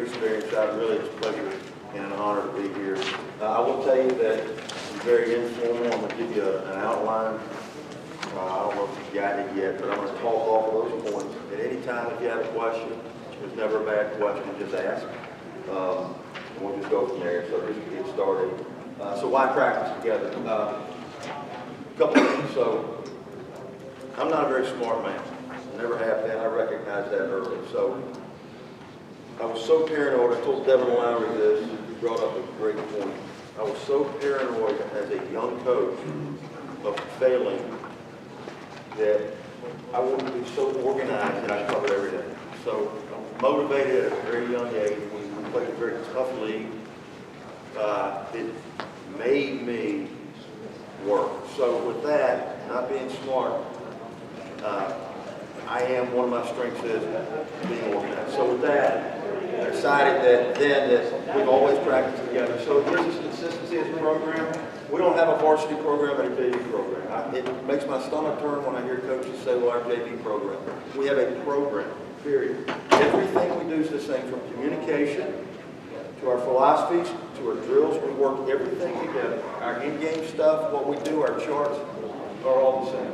experience. Really, it's a pleasure and an honor to be here. I will tell you that it's very informal. I'm going to give you an outline. I don't know if you've got it yet, but I'm going to talk off of those points. At any time, if you have a question, there's never a bad question, just ask. And we'll just go from there. So just to get started. So why practice together? A couple of things. So I'm not a very smart man. Never have been. I recognize that early. So I was so paranoid. I told Devin Lowry this. He brought up a great point. I was so paranoid as a young coach of failing that I wanted to be so organized that I covered everything. So I'm motivated at a very young age. We played a very tough league. It made me work. So with that, not being smart, one of my strengths is being organized. So with that, I decided that we've always practiced together. So there's this consistency as a program. We don't have a varsity program and a JV program. It makes my stomach turn when I hear coaches say, well, our JV program. We have a program, period. Everything we do is the same, from communication to our philosophies to our drills. We work everything together. Our in-game stuff, what we do, our charts are all the same.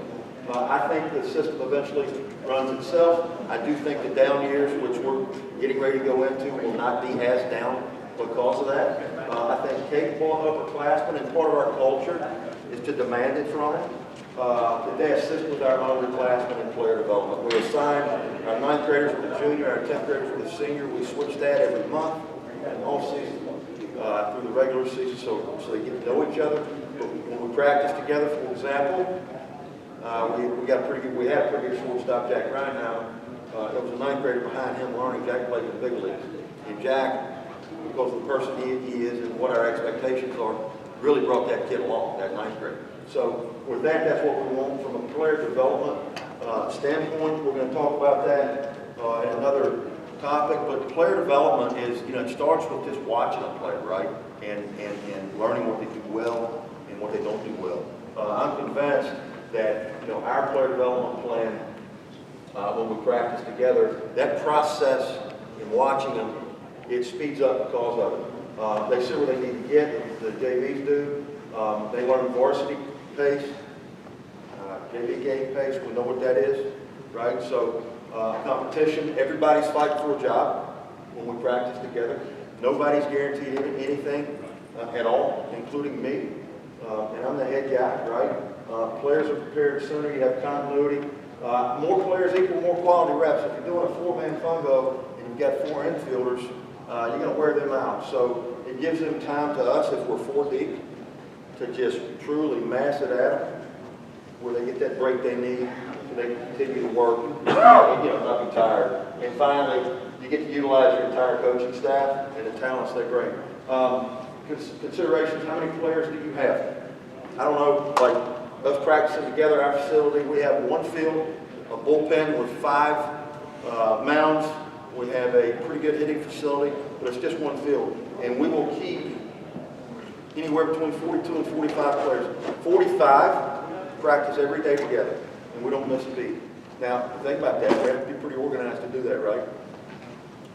I think the system eventually runs itself. I do think the down years, which we're getting ready to go into, will not be as down because of that. I think capable upperclassmen, and part of our culture is to demand it from them. That they assist with our underclassmen and player development. We assign our 9th graders with a junior, our 10th graders with a senior. We switch that every month and all season through the regular season, so they get to know each other. But when we practice together, for example, we had a pretty good shortstop, Jack Ryan. Now, there was a 9th grader behind him learning. Jack played in the big leagues. And Jack, because of the person he is and what our expectations are, really brought that kid along, that 9th grader. So with that, that's what we want from a player development standpoint. We're going to talk about that in another topic. But player development is, it starts with just watching them play, right? And learning what they do well and what they don't do well. I'm convinced that our player development plan, when we practice together, that process in watching them, it speeds up because of it. They see where they need to get, the JVs do. They learn varsity pace, JV game pace. We know what that is, right? So competition, everybody's fighting for a job when we practice together. Nobody's guaranteed anything at all, including me. And I'm the head guy, right? Players are prepared sooner. You have continuity. More players equal more quality reps. If you're doing a 4-man fungo and you've got 4 infielders, you're going to wear them out. So it gives them time to us, if we're 4 deep, to just truly mass it out, where they get that break they need, so they can continue to work, not be tired. And finally, you get to utilize your entire coaching staff and the talents they bring. Considerations: how many players do you have? I don't know, like us practicing together, our facility, we have 1 field, a bullpen with 5 mounds. We have a pretty good hitting facility, but it's just 1 field. And we will keep anywhere between 42 and 45 players. 45 practice every day together, and we don't miss a beat. Now, think about that. We have to be pretty organized to do that, right?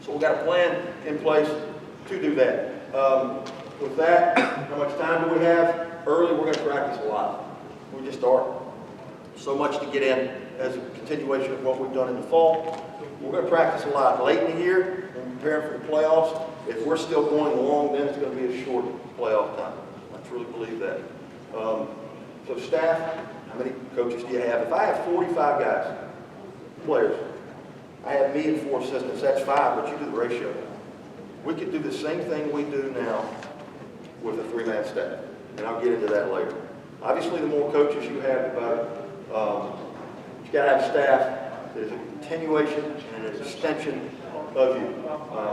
So we've got a plan in place to do that. With that, how much time do we have? Early, we're going to practice a lot. We just start. So much to get in as a continuation of what we've done in the fall. We're going to practice a lot late in the year when we're preparing for the playoffs. If we're still going along, then it's going to be a short playoff time. I truly believe that. So staff, how many coaches do you have? If I have 45 guys, players, I have me and 4 assistants. That's 5, but you do the ratio. We could do the same thing we do now with a 3-man staff, and I'll get into that later. Obviously, the more coaches you have, the better. You've got to have staff that is a continuation and an extension of you.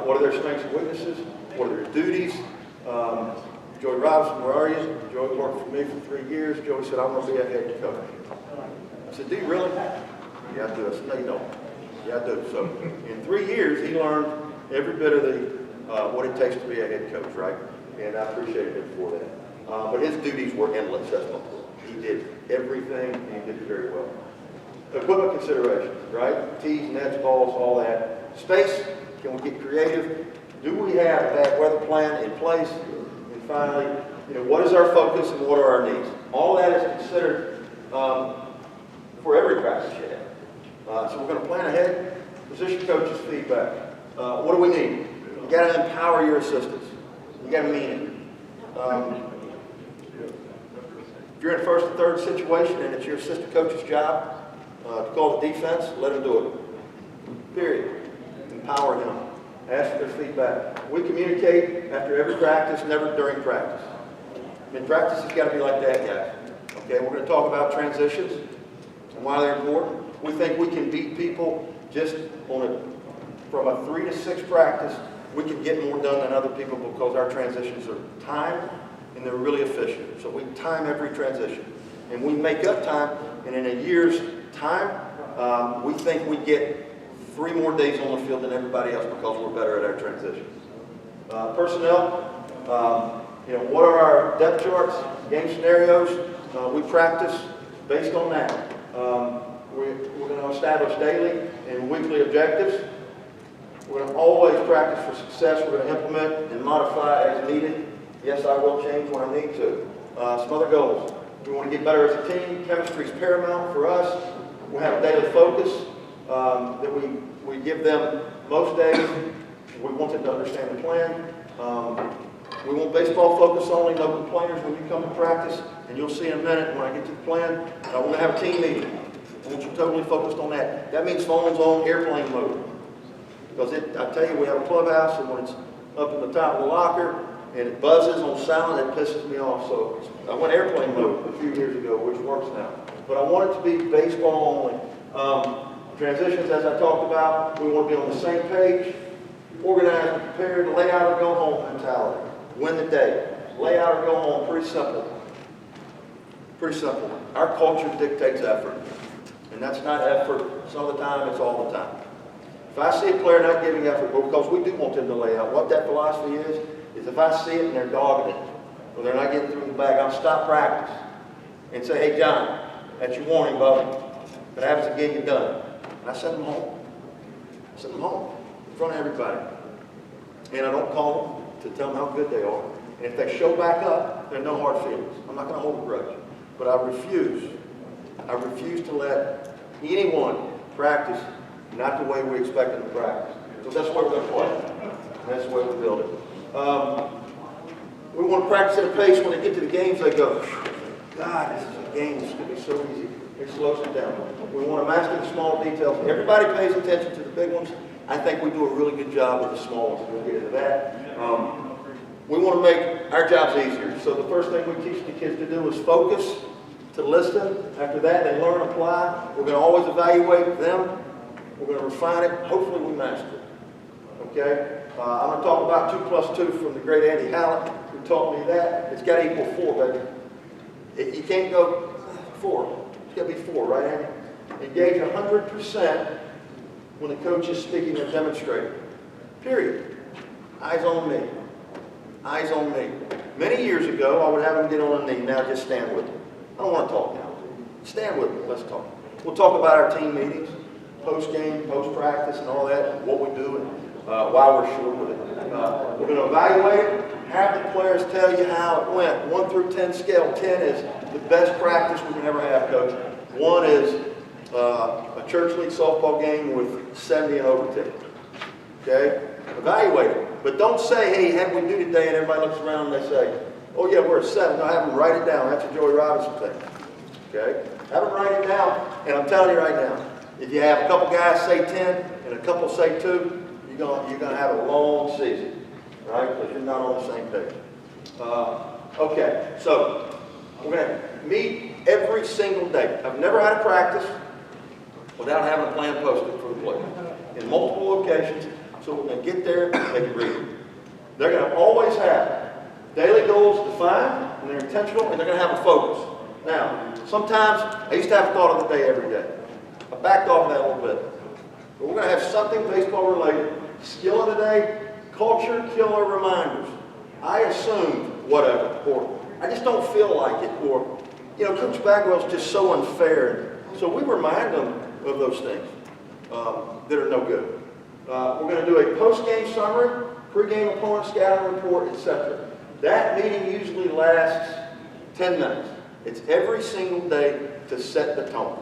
What are their strengths and weaknesses? What are their duties? Joey Robinson, where are you? Joey worked for me for 3 years. Joey said, I'm going to be a head coach. I said, do you really? Yeah, I do. I said, no, you don't. Yeah, I do. So in 3 years, he learned every bit of what it takes to be a head coach, right? And I appreciated him for that. But his duties were endless, that's my point. He did everything, and he did it very well. Equipment considerations, right? Tees, nets, balls, all that. Space, can we get creative? Do we have a bad weather plan in place? And finally, what is our focus and what are our needs? All that is considered for every practice you have. So we're going to plan ahead. Position coaches' feedback. What do we need? You got to empower your assistants. You got to mean it. If you're in a first and third situation and it's your assistant coach's job to call the defense, let him do it. Period. Empower him. Ask for their feedback. We communicate after every practice, never during practice. Practice has got to be like that, guys. Okay, we're going to talk about transitions and why they're important. We think we can beat people just from a 3 to 6 practice. We can get more done than other people because our transitions are timed and they're really efficient. So we time every transition. And we make up time, and in a year's time, we think we get 3 more days on the field than everybody else because we're better at our transitions. Personnel, what are our depth charts, game scenarios? We practice based on that. We're going to establish daily and weekly objectives. We're going to always practice for success. We're going to implement and modify as needed. Yes, I will change when I need to. Some other goals. We want to get better as a team. Chemistry is paramount for us. We have a daily focus that we give them most days. We want them to understand the plan. We want baseball focus only, no complainers when you come to practice. And you'll see in a minute when I get to the plan. I want to have a team meeting. I want you totally focused on that. That means phones on airplane mode. Because I tell you, we have a clubhouse, and when it's up in the top of the locker, and it buzzes on silent, it pisses me off. So I went airplane mode a few years ago, which works now. But I want it to be baseball only. Transitions, as I talked about, we want to be on the same page, organized, prepared, lay out or go home mentality. Win the day. Lay out or go home, pretty simple. Pretty simple. Our culture dictates effort. And that's not effort some of the time, it's all the time. If I see a player not giving effort, because we do want them to lay out, what that philosophy is if I see it and they're dogging it, or they're not getting through the bag, I'll stop practice and say, hey, John, that's your warning, bub. If it happens again, you're done. And I send them home. I send them home in front of everybody. And I don't call them to tell them how good they are. And if they show back up, there are no hard feelings. I'm not going to hold a grudge. But I refuse to let anyone practice not the way we expect them to practice. So that's the way we're going to play. And that's the way we build it. We want to practice at a pace when they get to the games, they go, God, this is a game. This could be so easy. It slows it down. We want to master the small details. Everybody pays attention to the big ones. I think we do a really good job with the small ones. We'll get into that. We want to make our jobs easier. So the first thing we teach the kids to do is focus, to listen. After that, they learn, apply. We're going to always evaluate them. We're going to refine it. Hopefully we master it. Okay? I'm going to talk about 2 plus 2 from the great Andy Hallett, who taught me that. It's got to equal 4, baby. You can't go 4. It's got to be 4, right, Andy? Engage 100% when the coach is speaking or demonstrating. Period. Eyes on me. Eyes on me. Many years ago, I would have them get on a knee. Now just stand with me. I don't want to talk now. Stand with me. Let's talk. We'll talk about our team meetings, post-game, post-practice, and all that, and what we do, and why we're short with it. We're going to evaluate it, have the players tell you how it went. 1 through 10 scale. 10 is the best practice we can ever have, Coach. 1 is a church league softball game with 70 and over 10. Okay? Evaluate it. But don't say, hey, how we do today, and everybody looks around and they say, oh yeah, we're at 7. No, have them write it down. That's a Joey Robinson thing. Okay? Have them write it down, and I'm telling you right now, if you have a couple guys say 10 and a couple say 2, you're going to have a long season, right? Because you're not on the same page. Okay, so we're going to meet every single day. I've never had a practice without having a plan posted for the player in multiple locations. So we're going to get there, they can read it. They're going to always have daily goals defined, and they're intentional, and they're going to have a focus. Now, sometimes I used to have a thought of the day every day. I backed off that a little bit. But we're going to have something baseball related. Skill of the day, culture, killer reminders. I assumed whatever, or I just don't feel like it, or, Coach Bagwell's just so unfair. So we remind them of those things that are no good. We're going to do a post-game summary, Pre-game opponent scouting report, etc. That meeting usually lasts 10 minutes. It's every single day to set the tone.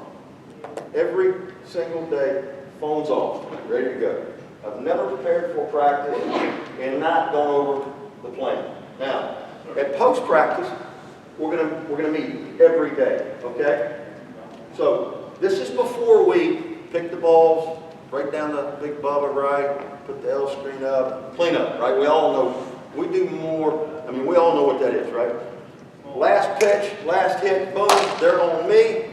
Every single day, phones off, ready to go. I've never prepared for practice and not gone over the plan. Now, at post-practice, we're gonna meet every day, okay? So this is before we pick the balls, break down the big bubba, right? Put the L screen up, clean up, right? We all know, we do more, I mean, we all know what that is, right? Last pitch, last hit, boom, they're on me.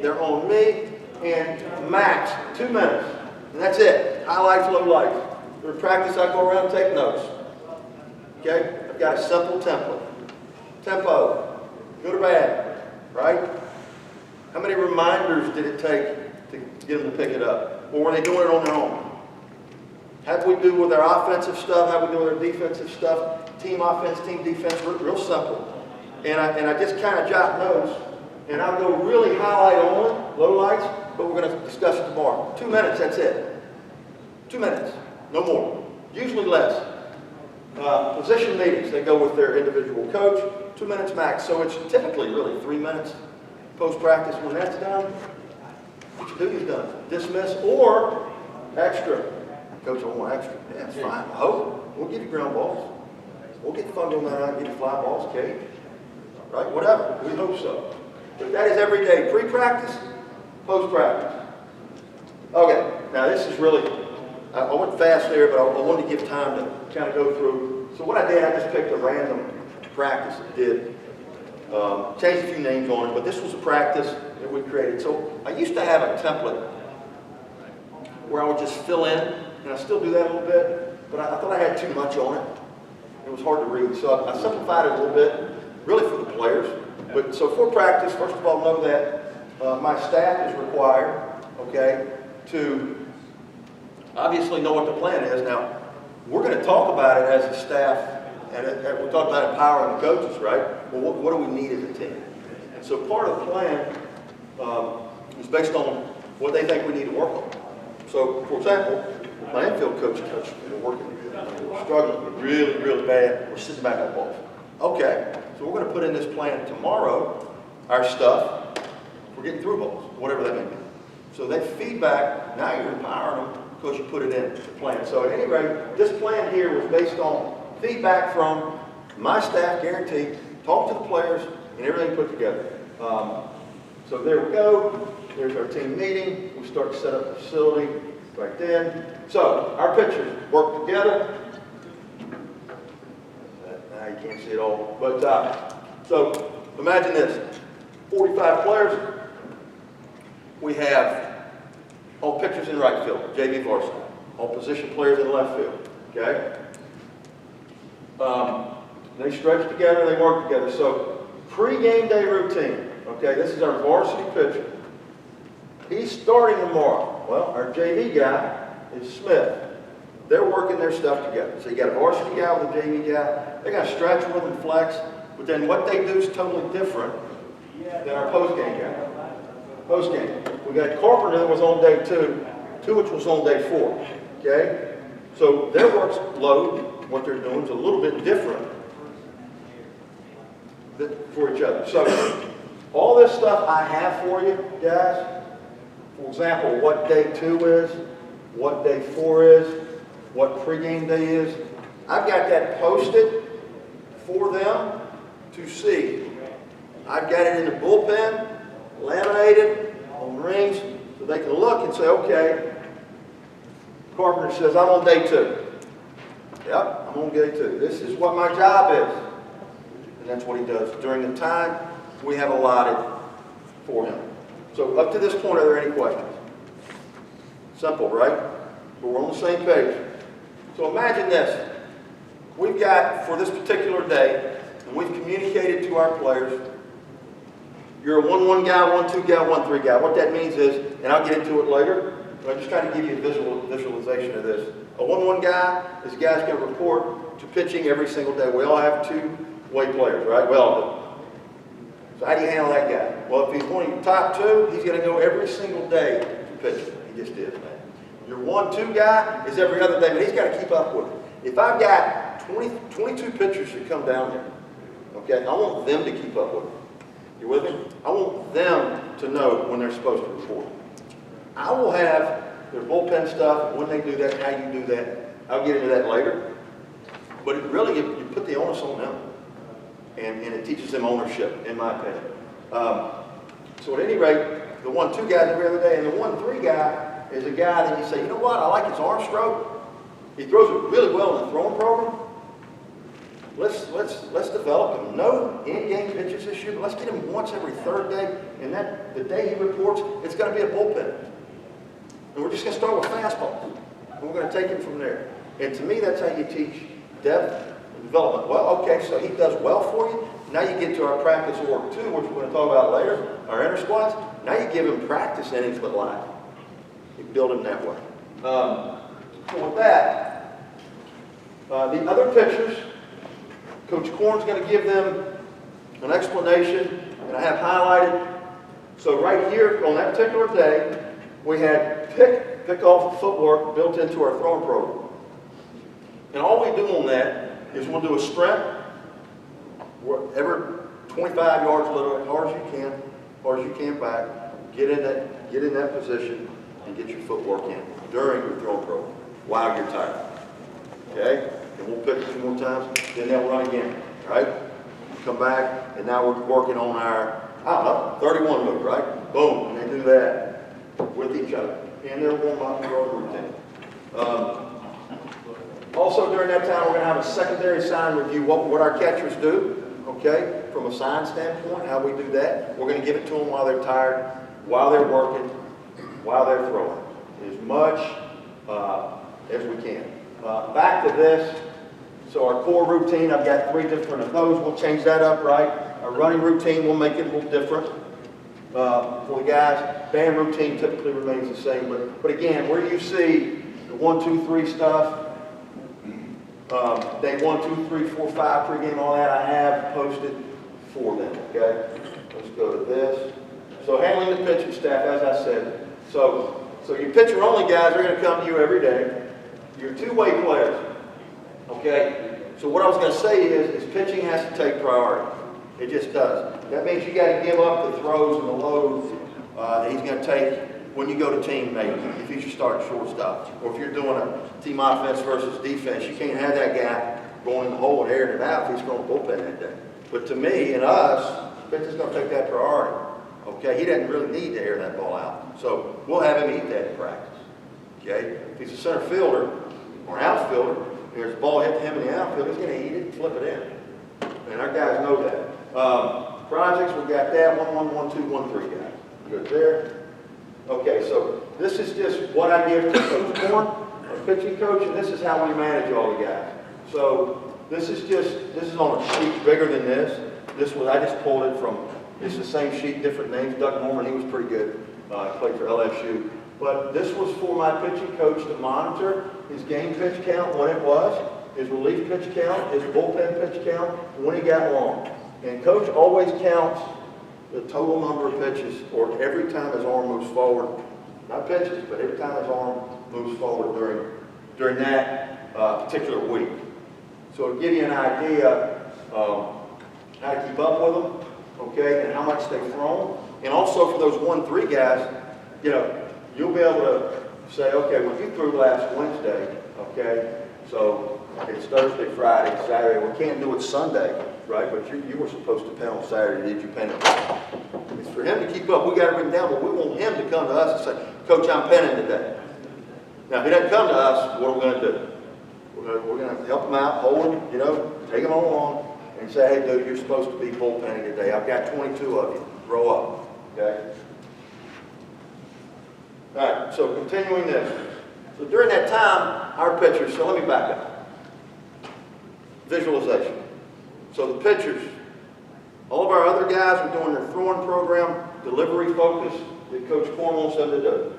They're on me, and max 2 minutes. And that's it. Highlights, lowlights. For practice, I go around and take notes. Okay? I've got a simple template. Tempo, good or bad, right? How many reminders did it take to get them to pick it up? Or were they doing it on their own? How do we do with our offensive stuff? How do we do with our defensive stuff? Team offense, team defense, real simple. And I just kind of jot notes, and I'll go really highlight only, lowlights, but we're going to discuss it tomorrow. 2 minutes, that's it. 2 minutes, no more. Usually less. Position meetings, they go with their individual coach, 2 minutes max. So it's typically really 3 minutes post-practice. When that's done, what you do is done. Dismiss or extra. Coach, I want extra. Yeah, that's fine. I hope. We'll give you ground balls. We'll get the fun going out and give you fly balls, cage. Right? Whatever. We hope so. But that is every day. Pre-practice, post-practice. Okay. Now this is really, I went fast there, but I wanted to give time to kind of go through. So what I did, I just picked a random practice and did. Changed a few names on it, but this was a practice that we created. So I used to have a template where I would just fill in, and I still do that a little bit, but I thought I had too much on it. It was hard to read, so I simplified it a little bit, really for the players. But so for practice, first of all, know that my staff is required, okay, to obviously know what the plan is. Now, we're going to talk about it as a staff, and we'll talk about empowering the coaches, right? Well, what do we need as a team? And so part of the plan is based on what they think we need to work on. So, for example, my infield coach, we're working, we're struggling really, really bad. We're sitting back on balls. Okay, so we're going to put in this plan tomorrow, our stuff, for getting through balls, whatever that may be. So they feedback, now you're empowering them because you put it in the plan. So at any rate, this plan here was based on feedback from my staff, guaranteed, talk to the players, and everything put together. So there we go. There's our team meeting. We start to set up the facility right then. So our pitchers work together. Now you can't see it all. But so imagine this. 45 players. We have all pitchers in right field, JV varsity. All position players in left field. Okay? They stretch together, they work together. So pre-game day routine. Okay, this is our varsity pitcher. He's starting tomorrow. Well, our JV guy is Smith. They're working their stuff together. So you got a varsity guy with a JV guy. They're going to stretch with and flex. But then what they do is totally different than our post-game guy. Post-game. We got Carpenter that was on day 2 which was on day 4. Okay? So their workload, what they're doing, is a little bit different for each other. So all this stuff I have for you, guys. For example, what day 2 is, what day 4 is, what pregame day is. I've got that posted for them to see. I've got it in the bullpen, laminated on rings, so they can look and say, okay, Carpenter says, I'm on day 2. Yep, I'm on day 2. This is what my job is. And that's what he does during the time we have allotted for him. So up to this point, are there any questions? Simple, right? But we're on the same page. So imagine this. We've got, for this particular day, and we've communicated to our players, you're a 1-1 guy, 1-2 guy, 1-3 guy. What that means is, and I'll get into it later, but I'm just trying to give you a visualization of this. A 1-1 guy is a guy that's going to report to pitching every single day. We all have 2-way players, right? We all do. So how do you handle that guy? Well, if he's one of your top 2, he's going to go every single day to pitching. He just is, man. Your 1-2 guy is every other day, but he's got to keep up with it. If I've got 22 pitchers that come down there, okay, I want them to keep up with it. You with me? I want them to know when they're supposed to report. I will have their bullpen stuff, when they do that, how you do that. I'll get into that later. But it really, you put the onus on them. And it teaches them ownership, in my opinion. So at any rate, the 1-2 guy every other day, and the 1-3 guy is a guy that you say, you know what, I like his arm stroke. He throws it really well in the throwing program. Let's develop him. No in-game pitches this year, but let's get him once every third day. And the day he reports, it's going to be a bullpen. And we're just going to start with fastballs. And we're going to take him from there. And to me, that's how you teach depth and development. Well, okay, so he does well for you. Now you get to our practice org 2, which we're going to talk about later, our inter squads. Now you give him practice innings but live. You build him that way. So with that, the other pitchers, Coach Korn's going to give them an explanation, and I have highlighted. So right here on that particular day, we had pick-off footwork built into our throwing program. And all we do on that is we'll do a sprint, every 25 yards, a little as hard as you can back, get in that position, and get your footwork in during your throwing program while you're tired. Okay? And we'll pick it 2 more times, then they'll run again. Right? Come back, and now we're working on our, I don't know, 31 move, right? Boom, and they do that with each other. And they're warm-up and road routine. Also during that time, we're going to have a secondary sign review, what our catchers do, okay, from a sign standpoint, how we do that. We're going to give it to them while they're tired, while they're working, while they're throwing, as much as we can. Back to this. So our core routine, I've got 3 different of those. We'll change that up, right? Our running routine, we'll make it a little different for the guys. Band routine typically remains the same, but again, where you see the 1, 2, 3 stuff, day 1, 2, 3, 4, 5 pregame, all that I have posted for them. Okay, let's go to this. So handling the pitching staff, as I said. So your pitcher only guys are going to come to you every day. Your 2-way players. Okay, so what I was going to say is pitching has to take priority. It just does. That means you got to give up the throws and the loads that he's going to take when you go to team maybe, if he's your starting shortstop. Or if you're doing a team offense versus defense, you can't have that guy going in the hole and airing it out if he's throwing bullpen that day. But to me and us, pitcher's going to take that priority. Okay, he doesn't really need to air that ball out. So we'll have him eat that in practice. Okay, if he's a center fielder or an outfielder, there's a ball hit him in the outfield, he's going to eat it and flip it in. And our guys know that. Projects, we got that, 1, 1, 1, 2, 1, 3 guys. Good there. Okay, so this is just what I give to Coach Korn, our pitching coach, and this is how we manage all the guys. So this is on a sheet bigger than this. I just pulled it from, it's the same sheet, different names. Doug Norman, he was pretty good. Played for LSU. But this was for my pitching coach to monitor his game pitch count, when it was, his relief pitch count, his bullpen pitch count, when he got long. And coach always counts the total number of pitches, or every time his arm moves forward. Not pitches, but every time his arm moves forward during that particular week. So to give you an idea how to keep up with them, okay, and how much they've thrown. And also for those 1, 3 guys, you know, you'll be able to say, okay, well, you threw last Wednesday, okay, so it's Thursday, Friday, Saturday. We can't do it Sunday, right? But you were supposed to pen on Saturday. Did you pen it? It's for him to keep up. We got it written down, but we want him to come to us and say, Coach, I'm penning today. Now, if he doesn't come to us, what are we going to do? We're going to help him out, hold him, you know, take him along, and say, hey, dude, you're supposed to be bullpenning today. I've got 22 of you. Grow up, okay? All right, so continuing this. So during that time, our pitchers, so let me back up. Visualization. So the pitchers, all of our other guys are doing their throwing program, delivery focus that Coach Korn wants them to do.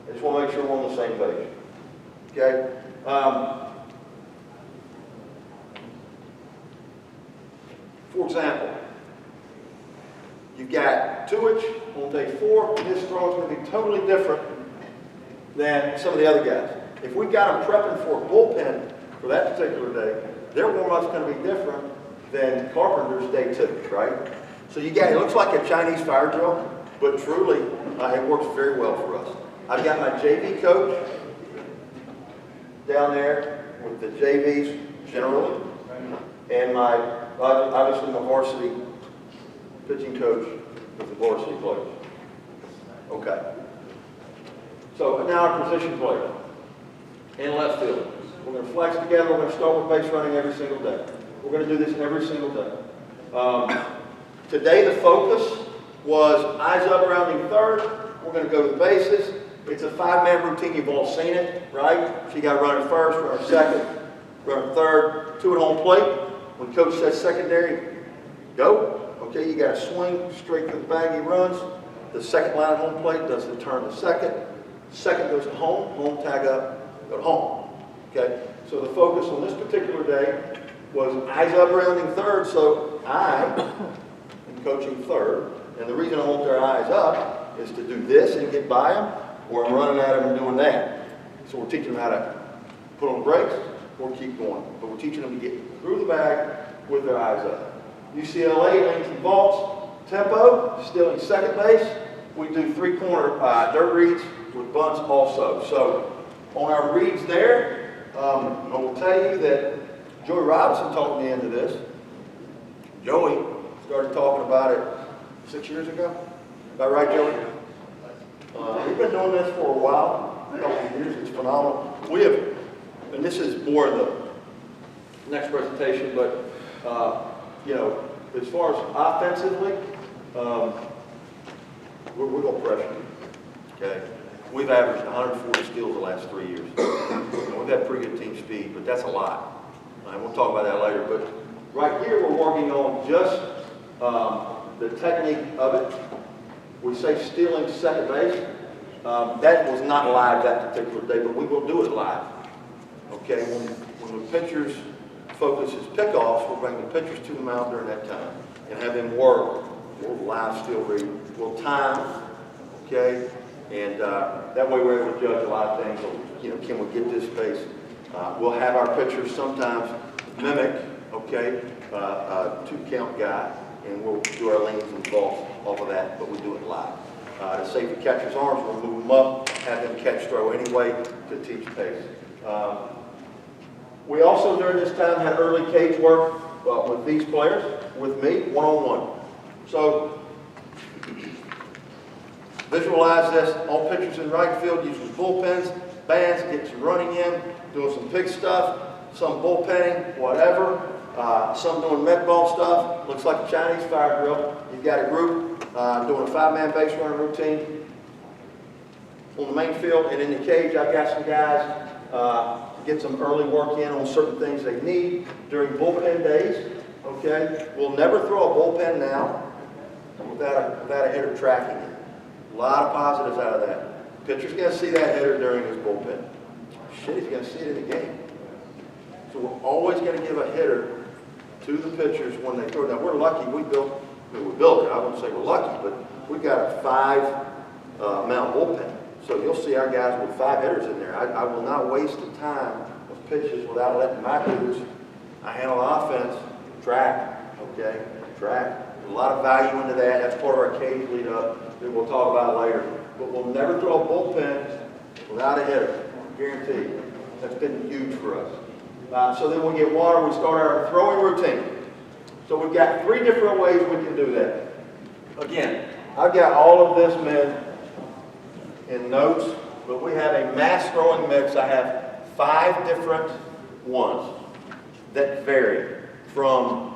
I just want to make sure we're on the same page. Okay? For example, you've got Tuich on day 4, and his throw is going to be totally different than some of the other guys. If we've got them prepping for a bullpen for that particular day, their warm-up's going to be different than Carpenter's day 2, right? So you got, it looks like a Chinese fire drill, but truly, it works very well for us. I've got my JV coach down there with the JVs generally, and my, obviously my varsity pitching coach with the varsity players. Okay. So now our position player in left field. We're going to flex together. We're going to start with base running every single day. We're going to do this every single day. Today the focus was eyes up rounding third. We're going to go to the bases. It's a 5-man routine. You've all seen it, right? So you got to run at first, run at second, run at third, 2 at home plate. When coach says secondary, go. Okay, you got to swing straight to the bag. He runs. The second line at home plate does the turn to second. Second goes to home. Home tag up, go to home. Okay. So the focus on this particular day was eyes up rounding third. So I am coaching third, and the reason I want their eyes up is to do this and get by them, or I'm running at them and doing that. So we're teaching them how to put on brakes or keep going. But we're teaching them to get through the bag with their eyes up. UCLA lanes and vaults, tempo, stealing second base. We do 3-corner dirt reads with bunts also. So on our reads there, I will tell you that Joey Robinson talked me into this. Joey started talking about it 6 years ago. Is that right, Joey? We've been doing this for a while, a couple of years. It's phenomenal. We have, and this is more of the next presentation, but you know, as far as offensively, we're going to pressure you. Okay, we've averaged 140 steals the last 3 years. We've had pretty good team speed, but that's a lot. And we'll talk about that later. But right here, we're working on just the technique of it. We say stealing second base. That was not live that particular day, but we will do it live. Okay, when the pitcher's focus is pickoffs, we'll bring the pitchers to the mound during that time and have them work. We'll live steal read. We'll time, okay, and that way we're able to judge a lot of things. You know, can we get this base? We'll have our pitchers sometimes mimic, okay, 2-count guy, and we'll do our leans and vaults off of that, but we do it live. To save the catcher's arms, we'll move them up, have them catch throw anyway to teach pace. We also, during this time, had early cage work with these players, with me, one-on-one. So, visualize this. All pitchers in right field using bullpens, bands, get some running in, doing some pig stuff, some bullpenning, whatever. Some doing med ball stuff. Looks like a Chinese fire drill. You've got a group doing a 5-man base running routine on the main field, and in the cage, I've got some guys get some early work in on certain things they need during bullpen days. Okay, we'll never throw a bullpen now without a hitter tracking it. A lot of positives out of that. Pitcher's going to see that hitter during his bullpen. Shit, he's going to see it in the game. So we're always going to give a hitter to the pitchers when they throw. Now we're lucky. We built it. I wouldn't say we're lucky, but we got a 5-mount bullpen. So you'll see our guys with 5 hitters in there. I will not waste the time of pitches without letting my dudes. I handle offense, track, okay, track. A lot of value into that. That's part of our cage lead up that we'll talk about later. But we'll never throw a bullpen without a hitter, guaranteed. That's been huge for us. So then we get water. We start our throwing routine. So we've got 3 different ways we can do that. Again, I've got all of this, men, in notes, but we have a mass throwing mix. I have 5 different ones that vary from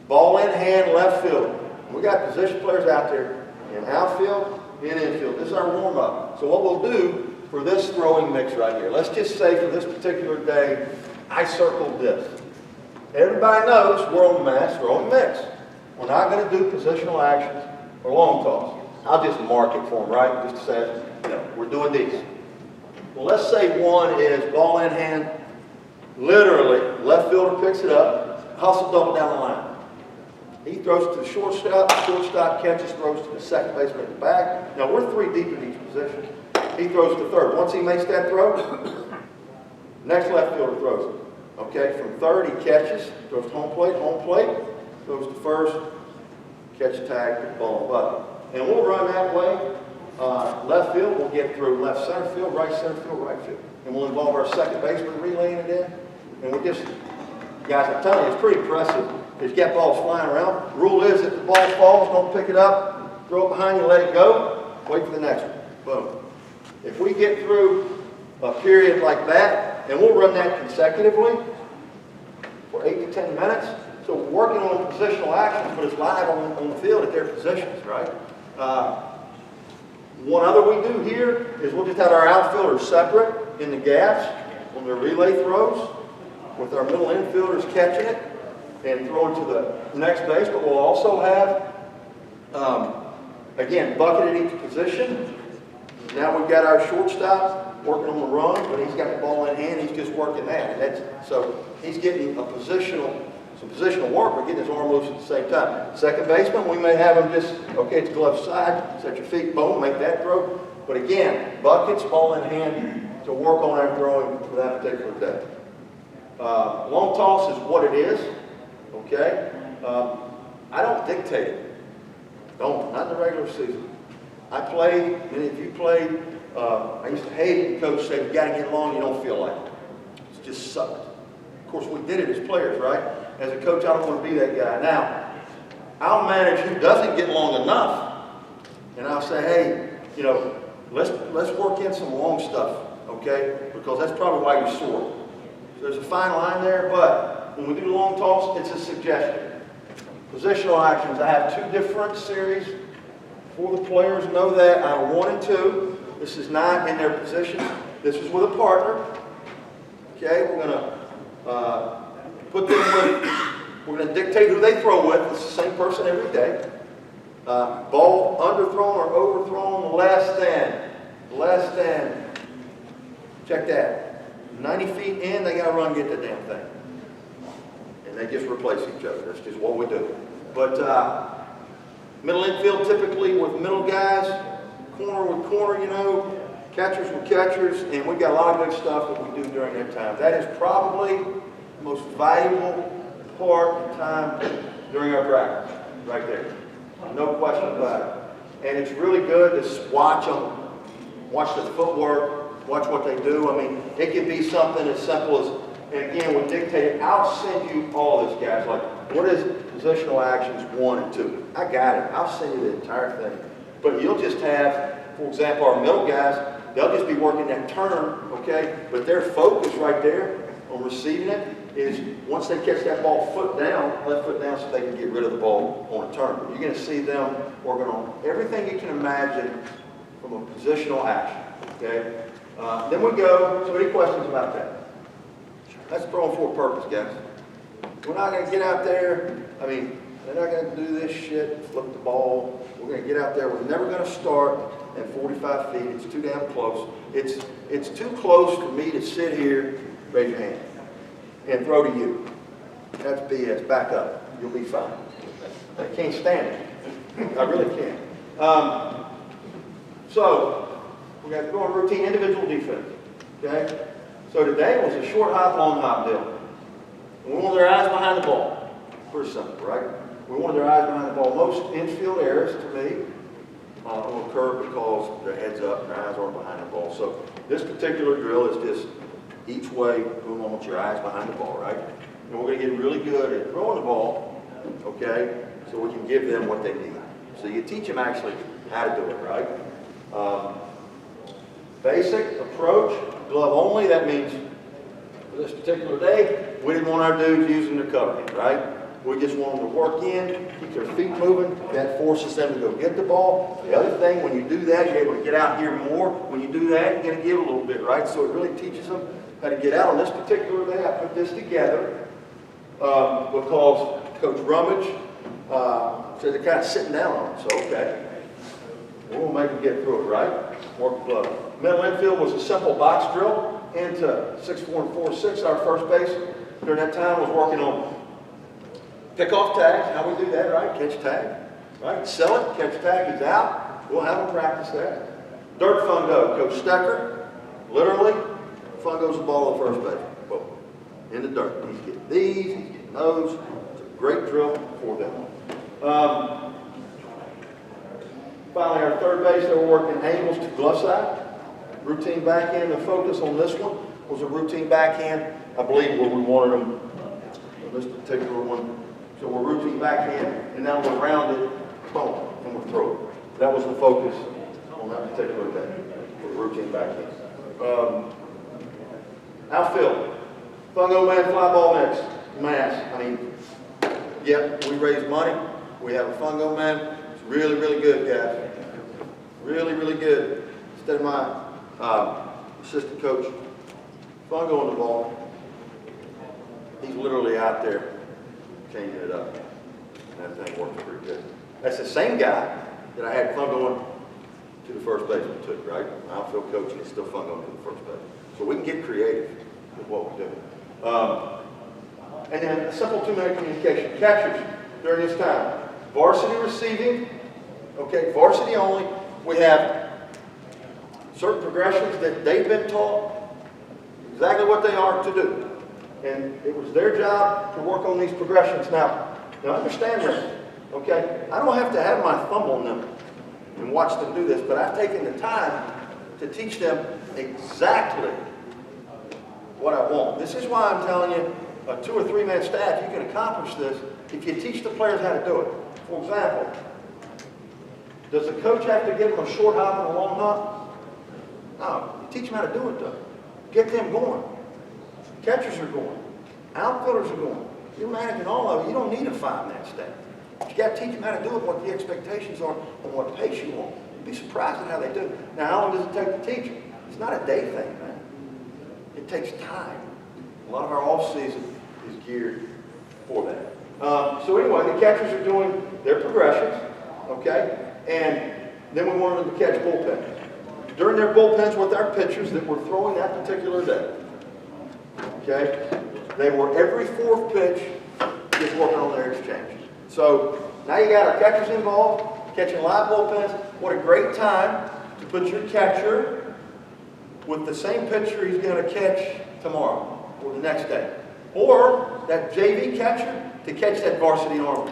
ball in hand left field. We got position players out there in outfield, in infield. This is our warm up. So what we'll do for this throwing mix right here, let's just say for this particular day, I circled this. Everybody knows we're on the mass throwing mix. We're not going to do positional actions or long toss. I'll just mark it for them, right? Just to say, you know, we're doing these. Well, let's say one is ball in hand, literally, left fielder picks it up, hustle double down the line. He throws to the shortstop catches, throws to the second baseman at the back. Now, we're 3 deep in each position. He throws to third. Once he makes that throw, Next left fielder throws it. Okay, from third he catches, throws to home plate, throws to first, catch tag, put the ball in the bucket. And we'll run that way. Left field, we'll get through left center field, right field. And we'll involve our second baseman relaying it in. And we just, guys, I'm telling you, it's pretty impressive. There's got balls flying around. Rule is if the ball falls, don't pick it up, throw it behind you, let it go, wait for the next one. Boom. If we get through a period like that, and we'll run that consecutively for 8 to 10 minutes, so we're working on positional actions, but it's live on the field at their positions, right? One other we do here is we'll just have our outfielders separate in the gaps on their relay throws, with our middle infielders catching it and throwing to the next base, but we'll also have, again, bucket at each position. Now we've got our shortstop working on the run, but he's got the ball in hand, he's just working that. And so he's getting some positional work, but getting his arm loose at the same time. Second baseman, we may have him just, okay, it's glove side, set your feet, boom, make that throw. But again, buckets, ball in hand to work on our throwing for that particular day. Long toss is what it is, okay? I don't dictate it. Don't, not in the regular season. I played, many of you played, I used to hate it when coach said, you got to get long, you don't feel like it. It just sucked. Of course, we did it as players, right? As a coach, I don't want to be that guy. Now, I'll manage who doesn't get long enough, and I'll say, hey, you know, let's work in some long stuff, okay? Because that's probably why you're sore. So there's a fine line there, but when we do long toss, it's a suggestion. Positional actions, I have 2 different series for the players. Know that out of 1 and 2. This is not in their position. This is with a partner. Okay, we're going to put them with, we're going to dictate who they throw with. It's the same person every day. Ball underthrown or overthrown, less than, check that. 90 feet in, they got to run and get the damn thing. And they just replace each other. That's just what we do. But middle infield typically with middle guys, corner with corner, you know, catchers with catchers, and we've got a lot of good stuff that we do during that time. That is probably the most valuable part of time during our practice, right there. No question about it. And it's really good to watch them, watch the footwork, watch what they do. I mean, it can be something as simple as, and again, we dictate it. I'll send you all this, guys. Like, what is positional actions 1 and 2? I got it. I'll send you the entire thing. But you'll just have, for example, our middle guys, they'll just be working that turn, okay? But their focus right there on receiving it is once they catch that ball left foot down, so they can get rid of the ball on a turn. But you're going to see them working on everything you can imagine from a positional action, okay? Then we go, so any questions about that? That's throwing for a purpose, guys. We're not going to get out there, I mean, they're not going to do this shit, flip the ball. We're going to get out there. We're never going to start at 45 feet. It's too damn close. It's too close for me to sit here, raise your hand, and throw to you. That's BS. Back up. You'll be fine. I can't stand it. I really can't. So, we're going to go on routine individual defense. Okay? So today was a short hop, long hop deal. We wanted their eyes behind the ball. Pretty simple, right? We wanted their eyes behind the ball. Most infield errors, to me, will occur because their head's up and their eyes aren't behind the ball. So this particular drill is just each way, boom, I want your eyes behind the ball, right? And we're going to get really good at throwing the ball, okay, so we can give them what they need. So you teach them actually how to do it, right? Basic approach, glove only. That means for this particular day, we didn't want our dudes using their cover hand, right? We just want them to work in, keep their feet moving. That forces them to go get the ball. The other thing, when you do that, you're able to get out here more. When you do that, you're going to give a little bit, right? So it really teaches them how to get out. On this particular day, I put this together because Coach Rummage said they're kind of sitting down on it. So, okay, we'll make them get through it, right? Work the glove. Middle infield was a simple box drill into 6-4 and 4-6. Our first base during that time was working on pick-off tags, how we do that, right? Catch tag, right? Sell it, catch tag, he's out. We'll have them practice that. Dirt fun go. Coach Stecker, literally, Fun goes the ball to the first base. Boom. In the dirt. He's getting these, he's getting those. It's a great drill for them. Finally, our third base, they were working angles to glove side. Routine backhand. The focus on this one was a routine backhand, I believe, where we wanted them on this particular one. So we're routine backhand, and now we're rounded, boom, and we're through. That was the focus on that particular day for the routine backhand. Outfield. Fungo man, fly ball mix, mass. I mean, yeah, we raise money. We have a Fungo man. It's really, really good, guys. Really, really good. Instead of my assistant coach, Fungo on the ball, he's literally out there changing it up. And that thing works pretty good. That's the same guy that I had Fungo to the first baseman took, right? My outfield coach, and he's still Fungo to the first base. So we can get creative with what we're doing. And then a simple two-minute communication. Catchers during this time. Varsity receiving, okay, varsity only. We have certain progressions that they've been taught exactly what they are to do. And it was their job to work on these progressions. Now understand this, okay? I don't have to have my thumb on them and watch them do this, but I've taken the time to teach them exactly what I want. This is why I'm telling you, a 2 or 3 man staff, you can accomplish this if you teach the players how to do it. For example, does the coach have to give them a short hop and a long hop? No, you teach them how to do it though. Get them going. Catchers are going. Outfielders are going. You're managing all of it. You don't need a 5-man staff. But you got to teach them how to do it, what the expectations are, and what pace you want. You'd be surprised at how they do it. Now, how long does it take to teach them? It's not a day thing, man. It takes time. A lot of our off season is geared for that. So anyway, the catchers are doing their progressions, okay? And then we wanted them to catch bullpens. During their bullpens with our pitchers that were throwing that particular day, okay? They were every 4th pitch just working on their exchange. So now you got our catchers involved, catching live bullpens. What a great time to put your catcher with the same pitcher he's going to catch tomorrow or the next day. Or that JV catcher to catch that varsity arm.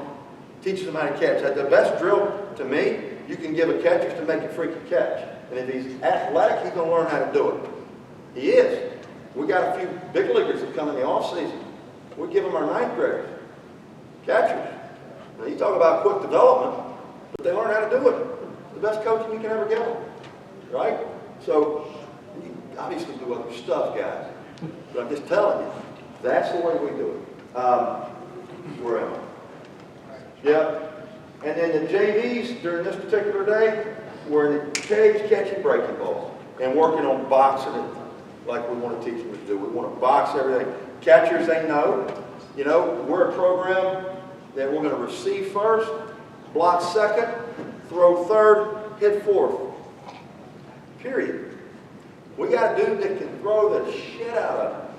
Teaches them how to catch. That's the best drill to me you can give a catcher to make a freaking catch. And if he's athletic, he's going to learn how to do it. He is. We got a few big leaguers that come in the off season. We give them our 9th graders, catchers. Now you talk about quick development, but they learn how to do it. The best coaching you can ever give them, right? So you obviously do other stuff, guys. But I'm just telling you, that's the way we do it. Where am I? Yeah. And then the JVs during this particular day were in the cage catching breaking balls and working on boxing it like we want to teach them to do. We want to box everything. Catchers, they know. You know, we're a program that we're going to receive first, block second, throw third, hit 4th. Period. We got a dude that can throw the shit out of it.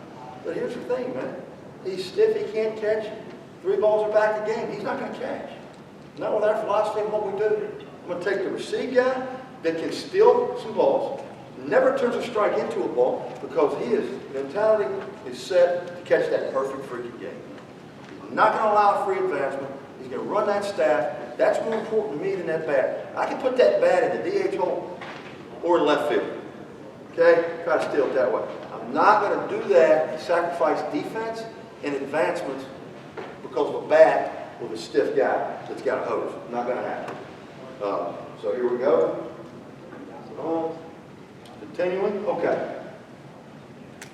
But here's the thing, man. He's stiff, he can't catch. 3 balls are back a game. He's not going to catch. Not with our philosophy and what we do. I'm going to take the receive guy that can steal some balls, never turns a strike into a ball because his mentality is set to catch that perfect freaking game. He's not going to allow free advancement. He's going to run that staff. That's more important to me than that bat. I can put that bat in the DH hole or in left field. Okay? Try to steal it that way. I'm not going to do that and sacrifice defense and advancements because of a bat with a stiff guy that's got a hose. Not going to happen. So here we go. Continuing. Okay.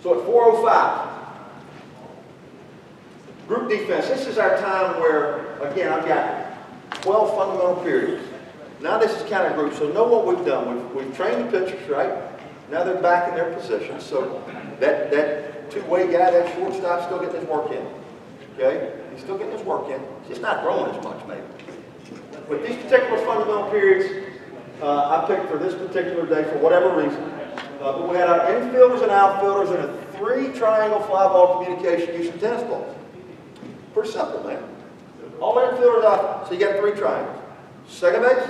So at 4:05, group defense. This is our time where, again, I've got 12 fundamental periods. Now this is kind of group. So know what we've done. We've trained the pitchers, right? Now they're back in their position. So that two-way guy, that shortstop, still getting his work in. Okay? He's still getting his work in. He's just not throwing as much, maybe. But these particular fundamental periods, I picked for this particular day for whatever reason. But we had our infielders and outfielders in a 3-triangle fly ball communication using tennis balls. Pretty simple, man. All infielders out. So you got 3 triangles. Second base,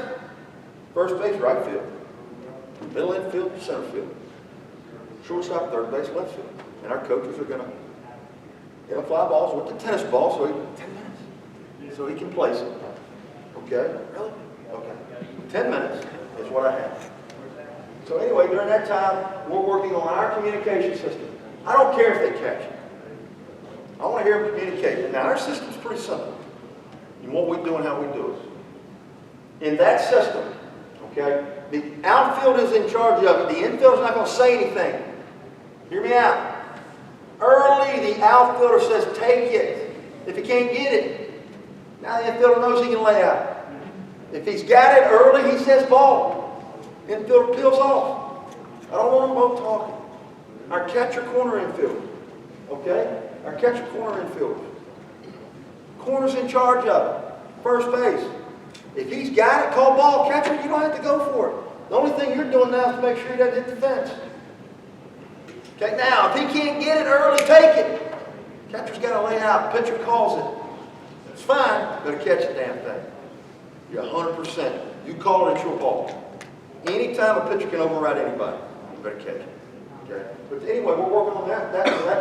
first base, right field. Middle infield, center field. shortstop, third base, left field. And our coaches are going to hit him fly balls with the tennis ball, so 10 minutes, so he can place it. Okay? Really? Okay. 10 minutes is what I have. So anyway, during that time, we're working on our communication system. I don't care if they catch it. I want to hear them communicate. Now, our system's pretty simple in what we do and how we do it. In that system, okay, the outfield is in charge of it. The infield's not going to say anything. Hear me out. Early, the outfielder says, take it. If he can't get it, now the infielder knows he can lay out. If he's got it early, he says ball. Infielder peels off. I don't want them both talking. Our catcher, corner infield. Okay? Our catcher, corner infield. Corner's in charge of it. First base. If he's got it, call ball. Catcher, you don't have to go for it. The only thing you're doing now is to make sure he doesn't hit the fence. Okay, now, if he can't get it early, take it. Catcher's got to lay out. Pitcher calls it. It's fine. You've got to catch the damn thing. You're 100%. You call it, it's your ball. Anytime a pitcher can override anybody, you better catch it. Okay? But anyway, we're working on that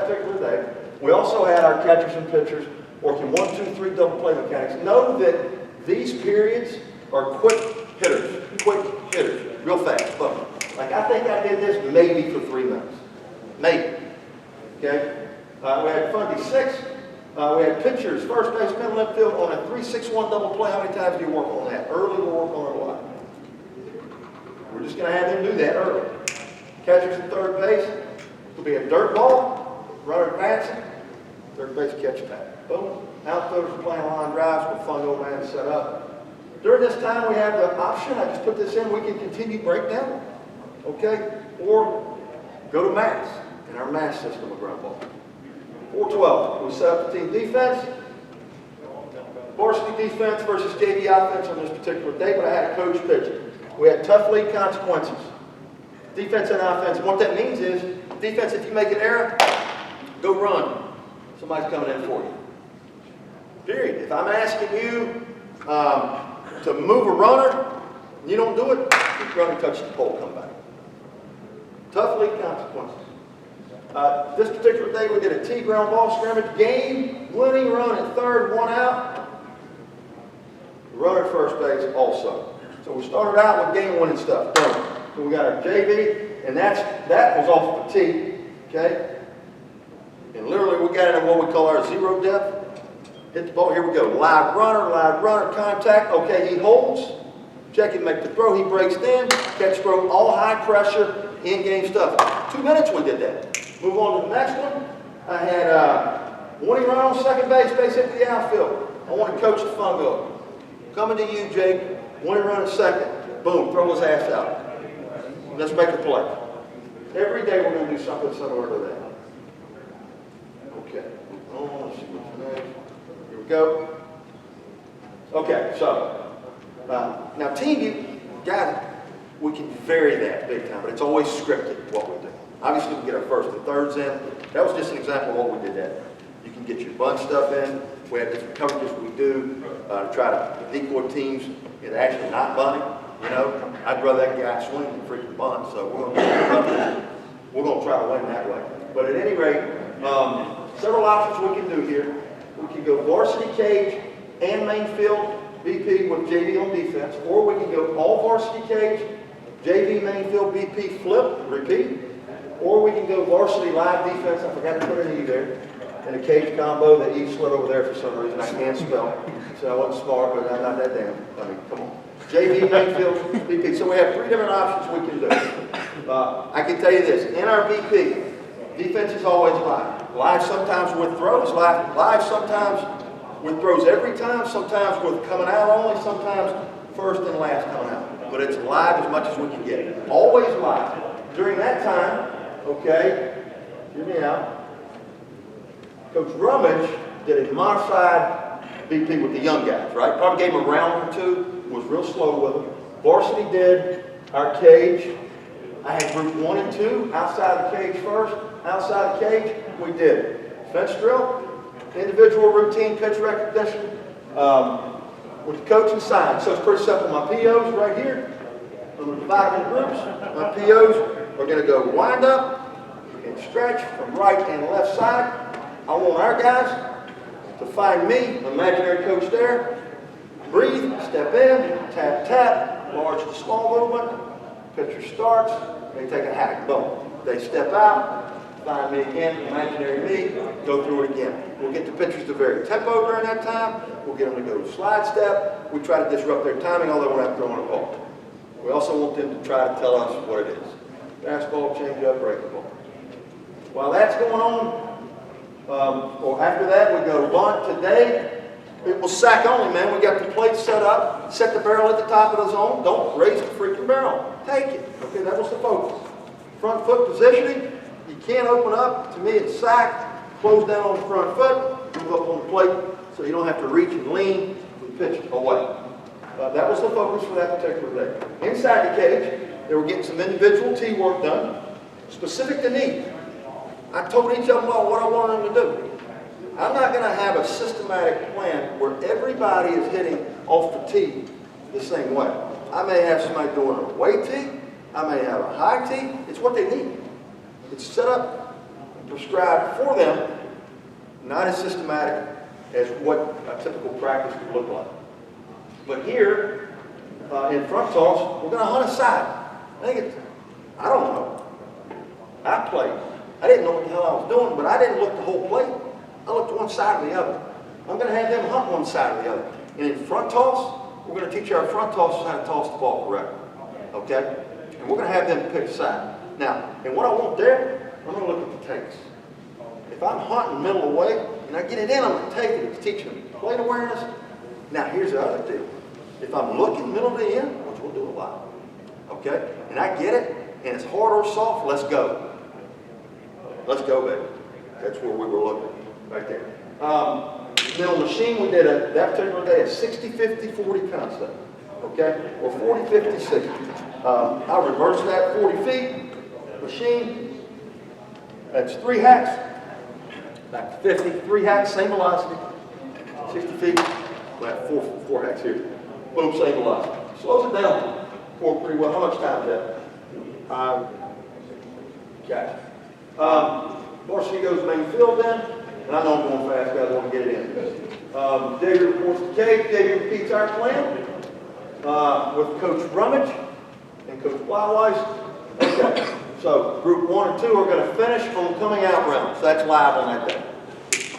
particular day. We also had our catchers and pitchers working 1, 2, 3 double play mechanics. Know that these periods are quick hitters. Quick hitters. Real fast. Boom. Like I think I did this maybe for 3 minutes. Maybe. Okay? We had Fundy 6. We had pitchers, first base, middle infield on a 3-6-1 double play. How many times do you work on that? Early, we'll work on it a lot. We're just going to have them do that early. Catchers at third base. It'll be a dirt ball, runner advancing, third base catch back. Boom. Outfielders are playing line drives with fun old man set up. During this time, we have the option. I just put this in. We can continue breakdown. Okay? Or go to mass in our mass system of ground ball. 4-12. We set up the team defense. Varsity defense versus JV offense on this particular day, but I had a coach pitch. We had tough league consequences. Defense and offense. What that means is, defense, if you make an error, go run. Somebody's coming in for you. Period. If I'm asking you to move a runner, and you don't do it, the runner touches the pole, come back. Tough league consequences. This particular day, we did a T ground ball scrimmage. Game winning run at third, 1 out. Runner at first base also. So we started out with game winning stuff. Boom. So we got our JV, and that was off the tee. Okay? And literally we got into what we call our zero depth. Hit the ball. Here we go. Live runner, contact. Okay, he holds. Check and make the throw. He breaks in. Catch throw, all high pressure, in-game stuff. 2 minutes we did that. Move on to the next one. I had winning run on second base hit the outfield. I want to coach the fun go. Coming to you, Jake. Winning run at second. Boom, throw his ass out. Let's make a play. Every day we're going to do something similar to that. Okay. Let's see what's next. Here we go. Okay, so now team you guys, we can vary that big time, but it's always scripted what we do. Obviously, we get our first and thirds in. That was just an example of what we did that. You can get your bunt stuff in. We have different coverages we do to try to decoy teams into actually not bunting. You know, I'd rather that guy swing than freaking bunt, so we're going to try to win that way. But at any rate, several options we can do here. We can go varsity cage and main field BP with JV on defense, or we can go all varsity cage, JV main field BP flip, repeat. Or we can go varsity live defense. I forgot to put an E there. And a cage combo. The E slid over there for some reason. I can't spell. So I wasn't smart, but I'm not that damn. I mean, come on. JV, mainfield, BP. So we have 3 different options we can do. I can tell you this. In our BP, defense is always live. Live sometimes with throws. Live sometimes with throws every time. Sometimes with coming out only. Sometimes first and last coming out. But it's live as much as we can get. Always live. During that time, okay, hear me out. Coach Rummage did a modified BP with the young guys, right? Probably gave them a round or 2, was real slow with them. Varsity did our cage. I had group 1 and 2, outside the cage first, outside the cage, we did fence drill, individual routine, pitch recognition, with the coach and sign. So it's pretty simple. My POs right here, I'm going to divide them in groups. My POs are going to go wind up, and stretch from right and left side. I want our guys to find me, imaginary coach there. Breathe, step in, tap, tap, large to small movement. Pitcher starts, they take a hack, boom. They step out, find me again, imaginary me, go through it again. We'll get the pitchers to vary tempo during that time. We'll get them to go to slide step. We try to disrupt their timing, although we're not throwing a ball. We also want them to try to tell us what it is. Fastball, changeup, breaking ball. While that's going on, or after that, we go bunt. Today, it was sack only, man. We got the plate set up, set the barrel at the top of the zone. Don't raise the freaking barrel. Take it. Okay, that was the focus. Front foot positioning. You can't open up. To me, it's sack. Close down on the front foot. Move up on the plate so you don't have to reach and lean and pitch away. That was the focus for that particular day. Inside the cage, they were getting some individual tee work done, specific to need. I told each of them what I wanted them to do. I'm not going to have a systematic plan where everybody is hitting off the tee the same way. I may have somebody doing a away tee. I may have a high tee. It's what they need. It's set up and prescribed for them, not as systematic as what a typical practice would look like. But here, in front toss, we're going to hunt a side. I don't know. I played. I didn't know what the hell I was doing, but I didn't look the whole plate. I looked one side or the other. I'm going to have them hunt one side or the other. And in front toss, we're going to teach our front tossers how to toss the ball correctly. Okay? And we're going to have them pick a side. Now, and what I want there, I'm going to look at the takes. If I'm hunting middle away, and I get it in, I'm going to take it. It's teaching them plate awareness. Now, here's the other deal. If I'm looking middle to end, which we'll do a lot, okay, and I get it, and it's hard or soft, let's go. Let's go, baby. That's where we were looking, right there. Middle machine, we did that particular day a 60-50-40 concept, okay, or 40-50-60. I'll reverse that 40 feet, machine, that's 3 hacks, back to 50, 3 hacks, same velocity, 60 feet, we have four hacks here, boom, same velocity. Slows it down pretty well. How much time is that? Okay. Varsity goes main field then, and I know I'm going fast, guys, I want to get it in. David reports the cage. David repeats our plan with Coach Rummage and Coach Blywise. Okay, so group 1 and 2 are going to finish on coming out round. So that's live on that day.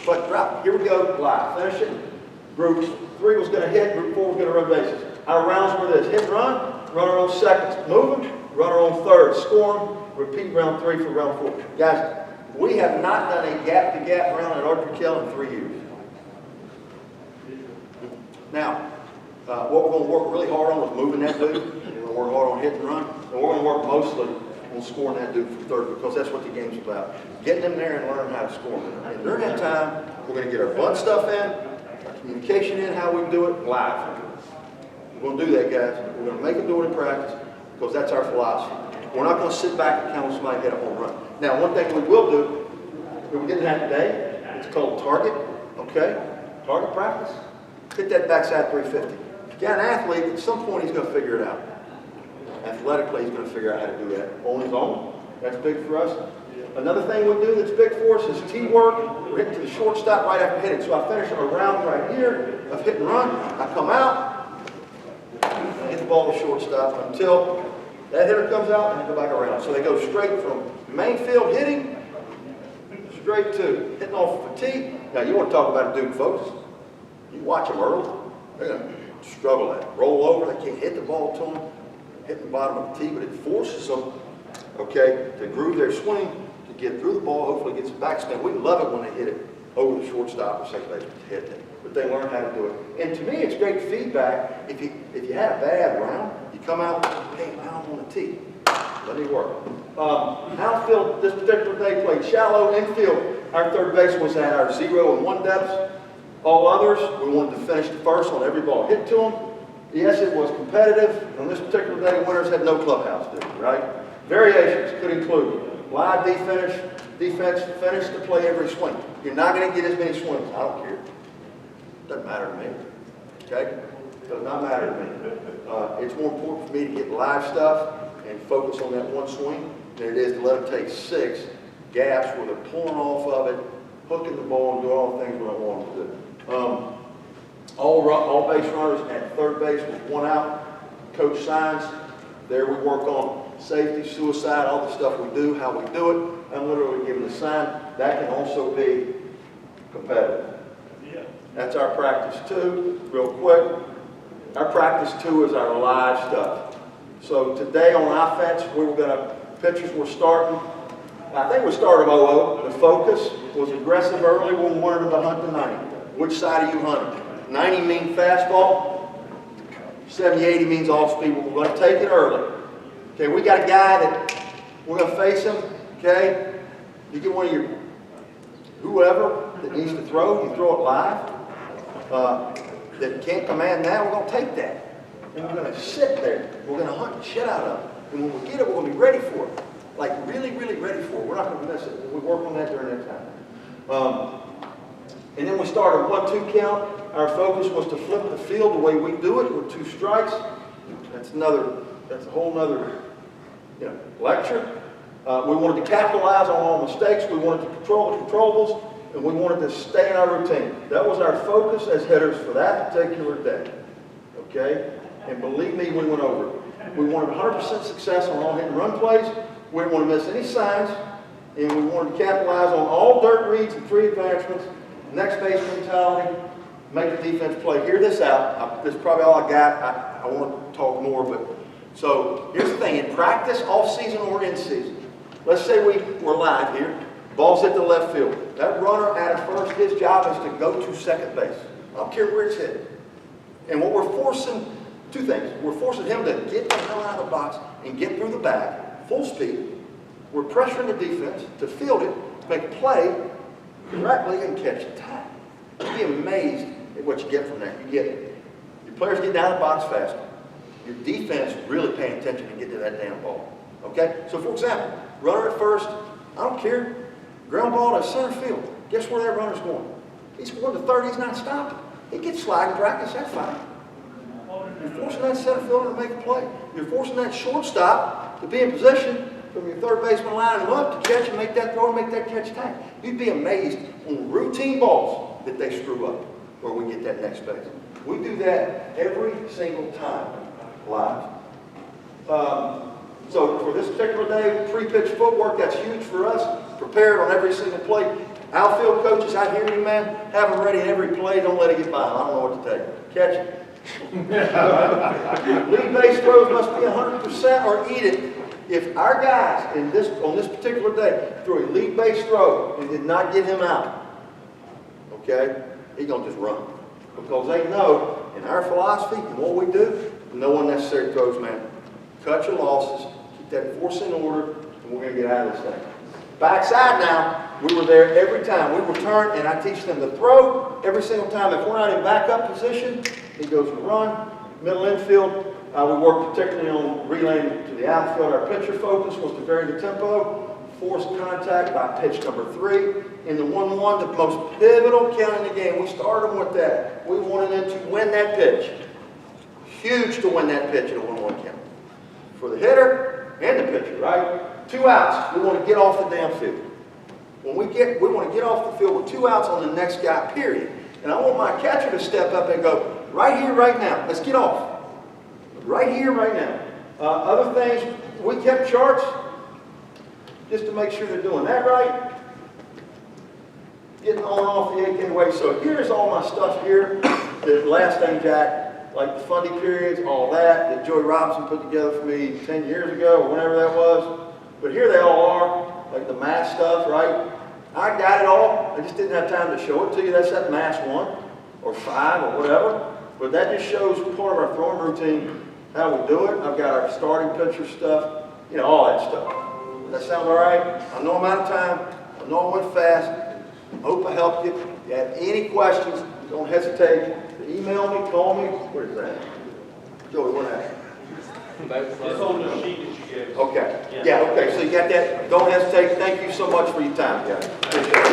But drop, here we go, live. Finish it. Group 3 was going to hit, group 4 was going to run bases. Our rounds were this: hit, run, runner on seconds, moving, runner on third, scoring, repeat round 3 for round 4. Guys, we have not done a gap-to-gap round at Archer Kell in 3 years. Now, what we're going to work really hard on is moving that dude. We're going to work hard on hit and run, and we're going to work mostly on scoring that dude from third, because that's what the game's about. Getting them there and learning how to score. And during that time, we're going to get our bunt stuff in, our communication in, how we do it live. We're going to do that, guys. We're going to make them do it in practice, because that's our philosophy. We're not going to sit back and count when somebody hit a home run. Now, one thing we will do, we did that today, it's called target, okay? Target practice. Hit that backside 350. If you got an athlete, at some point he's going to figure it out. Athletically, he's going to figure out how to do that on his own. That's big for us. Another thing we do that's big for us is tee work. We're hitting to the shortstop right after hitting. So I finish a round right here of hit and run. I come out, and hit the ball to shortstop until that hitter comes out and go back around. So they go straight from main field hitting straight to hitting off the tee. Now, you want to talk about a dude, folks. You watch them early. They're going to struggle at it. Roll over. They can't hit the ball to them. Hit the bottom of the tee, but it forces them, okay, to groove their swing, to get through the ball, hopefully get some backspin. We love it when they hit it over the shortstop or second base to hit it. But they learn how to do it. And to me, it's great feedback. If you had a bad round, you come out, hey, now I'm on the tee. Let me work. Outfield, this particular day, played shallow. Infield, our third base was at our 0 and 1 depths. All others, we wanted to finish the first on every ball hit to them. Yes, it was competitive. On this particular day, winners had no clubhouse duty, right? Variations could include live defense, finish to play every swing. You're not going to get as many swings. I don't care. Doesn't matter to me. Okay? Does not matter to me. It's more important for me to get live stuff and focus on that one swing than it is to let them take 6 gaps where they're pulling off of it, hooking the ball, and doing all the things we don't want them to do. All base runners at third base with one out. Coach signs. There we work on safety, suicide, all the stuff we do, how we do it. I'm literally giving a sign. That can also be competitive. Yeah. That's our practice 2. Real quick. Our practice 2 is our live stuff. So today on offense, we were going to, pitchers were starting. I think we started 0-0. The focus was aggressive early when we wanted them to hunt the 90. Which side are you hunting? 90 means fastball. 70, 80 means off speed. We're going to take it early. Okay, we got a guy that we're going to face him. Okay, you get one of your whoever that needs to throw, you throw it live. That can't command that, we're going to take that. And we're going to sit there. We're going to hunt the shit out of it. And when we get it, we're going to be ready for it. Like really, really ready for it. We're not going to miss it. We work on that during that time. And then we started a 1-2 count. Our focus was to flip the field the way we do it with 2 strikes. That's a whole nother lecture. We wanted to capitalize on all mistakes. We wanted to control the controllables. And we wanted to stay in our routine. That was our focus as hitters for that particular day. Okay? And believe me, we went over it. We wanted 100% success on all hit and run plays. We didn't want to miss any signs. And we wanted to capitalize on all dirt reads and 3 advancements, next base mentality, make the defense play. Hear this out. This is probably all I got. I want to talk more, but so here's the thing. In practice, off season or in season, let's say we're live here. Ball's hit the left field. That runner at first, his job is to go to second base. I don't care where it's hit. And what we're forcing, 2 things. We're forcing him to get the hell out of the box and get through the bag, full speed. We're pressuring the defense to field it, make a play correctly, and catch the tag. You'd be amazed at what you get from that. You get your players get down the box faster. Your defense really paying attention to get to that damn ball. Okay? So for example, runner at first, I don't care. Ground ball to center field. Guess where that runner's going? He's going to third. He's not stopping. He gets slide in practice. That's fine. You're forcing that center fielder to make a play. You're forcing that shortstop to be in position from your third baseman lining him up to catch and make that throw and make that catch tag. You'd be amazed on routine balls that they screw up where we get that next base. We do that every single time live. So for this particular day, pre-pitch footwork, that's huge for us. Prepared on every single play. Outfield coaches out here, you man, have them ready every play. Don't let it get by. I don't know what to tell you. Catch it. Lead base throws must be 100% or eat it. If our guys on this particular day threw a lead base throw and did not get him out, okay, he's going to just run. Because they know in our philosophy and what we do, no unnecessary throws, man. Cut your losses, keep that force in order, and we're going to get out of this thing. Backside now, we were there every time. We return, and I teach them to throw every single time. If we're not in backup position, he goes to run. Middle infield, we work particularly on relaying to the outfield. Our pitcher focus was to vary the tempo, force contact by pitch number 3. In the 1-1, the most pivotal count in the game, we started them with that. We wanted them to win that pitch. Huge to win that pitch in a 1-1 count. For the hitter and the pitcher, right? 2 outs, we want to get off the damn field. We want to get off the field with 2 outs on the next guy, period. And I want my catcher to step up and go, right here, right now. Let's get off. Right here, right now. Other things, we kept charts just to make sure they're doing that right. Getting on and off the 8K way. So here's all my stuff here. The last thing, Jack, like the funding periods, all that Joey Robinson put together for me 10 years ago or whenever that was. But here they all are, like the math stuff, right? I got it all. I just didn't have time to show it to you. That's that math 1 or 5 or whatever. But that just shows part of our throwing routine, how we do it. I've got our starting pitcher stuff, all that stuff. Does that sound all right? I know I'm out of time. I know I went fast. I hope I helped you. If you have any questions, don't hesitate to email me, call me. Where is that? Joey, what happened? It's on the sheet that you gave us. Okay. Yeah, okay. So you got that. Don't hesitate. Thank you so much for your time, guys. Appreciate it.